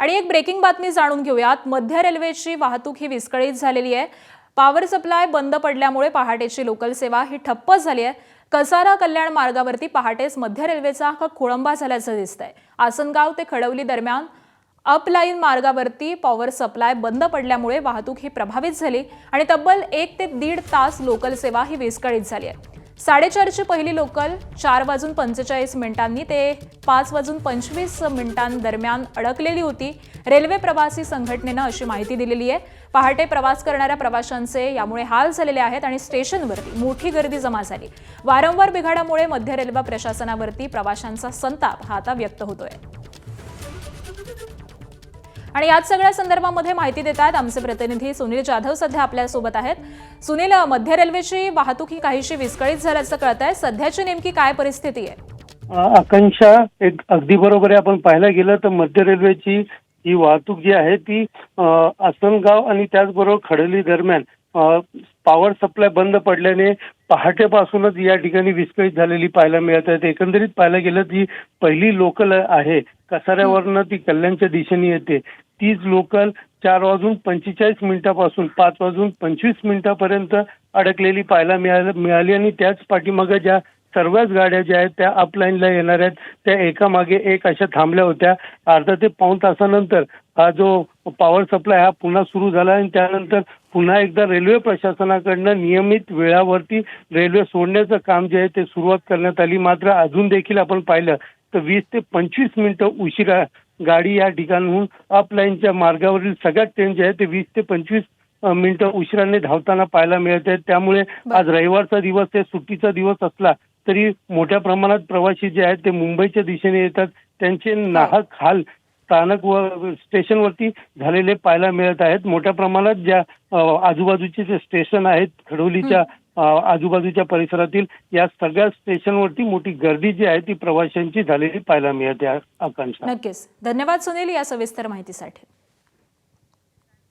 आणि एक ब्रेकिंग बातमी जाणून घेऊयात। मध्य रेल्वेची वाहतूक ही विस्कळीत झालेली आहे। पॉवर सप्लाय बंद पडल्यामुळे पहाटेची लोकल सेवा ही ठप्प झाली आहे। कसारा कल्याण मार्गावरती पहाटेच मध्य रेल्वेचा खोळंबा झाल्याचं दिसतंय। आसनगाव ते खडवली दरम्यान अपलाईन मार्गावरती पॉवर सप्लाय बंद पडल्यामुळे वाहतूक ही प्रभावित झाली आणि तब्बल 1 ते 1.5 तास लोकल सेवा ही विस्कळीत झाली आहे। 4:30ची पहिली लोकल 4:45 ते 5:25 दरम्यान अडकलेली होती। रेल्वे प्रवासी संघटनेने अशी माहिती दिलेली आहे। पहाटे प्रवास करणाऱ्या प्रवाशांचे यामुळे हाल झालेले आहेत आणि स्टेशनवरती मोठी गर्दी जमा झाली। वारंवार बिघाडामुळे मध्य रेल्वे प्रशासनावरती प्रवाशांचा संताप हा आता व्यक्त होतोय। आणि याच सगळ्या संदर्भामध्ये माहिती देतात आमचे प्रतिनिधी सुनील जाधव सध्या आपल्या सोबत आहेत। सुनील, मध्य रेल्वेची वाहतूक ही काहीशी विस्कळीत झाल्याचं कळतंय। सध्याची नेमकी काय परिस्थिती आहे? आकांक्षा, एक अगदी बरोबर आहे। आपण पाहायला गेलं तर मध्य रेल्वेची ही वाहतूक जी आहे ती आसनगाव आणि त्याचबरोबर खडवली दरम्यान पॉवर सप्लाय बंद पडल्याने पहाटेपासूनच या ठिकाणी विस्कळीत झालेली पाहायला मिळत आहे। एकंदरीत पाहायला गेलं ती पहिली लोकल आहे कसाऱ्यावरनं ती कल्याणच्या दिशेने येते। तीच लोकल 4:45 पासून 5:25 अडकलेली पाहायला मिळाली आणि त्याच पाठीमागे ज्या सर्वच गाड्या ज्या आहेत त्या अपलाईनला येणार आहेत त्या एकामागे एक अशा थांबल्या होत्या। अर्धा ते पाऊण तासानंतर हा जो पॉवर सप्लाय हा पुन्हा सुरू झाला आणि त्यानंतर पुन्हा एकदा रेल्वे प्रशासनाकडनं नियमित वेळावरती रेल्वे सोडण्याचं काम जे आहे ते सुरुवात करण्यात आली। मात्र अजून देखील आपण पाहिलं तर 20 ते 25 मिनिटं उशिरा गाडी या ठिकाणाहून अपलाईनच्या मार्गावरील सगळ्या ट्रेन जे आहे ते 20 ते 25 मिनिटं उशिराने धावताना पाहायला मिळत आहेत। त्यामुळे आज रविवारचा दिवस आहे, सुट्टीचा दिवस असला तरी मोठ्या प्रमाणात प्रवासी जे आहेत ते मुंबईच्या दिशेने येतात। त्यांचे नाहक हाल स्थानक व स्टेशनवरती झालेले पाहायला मिळत आहेत। मोठ्या प्रमाणात ज्या आजूबाजूचे जे स्टेशन आहेत खडवलीच्या आजूबाजूच्या परिसरातील या सगळ्या स्टेशनवरती मोठी गर्दी जी आहे ती प्रवाशांची झालेली पाहायला मिळते। आकांक्षा, नक्कीच धन्यवाद सुनील या सविस्तर माहितीसाठी।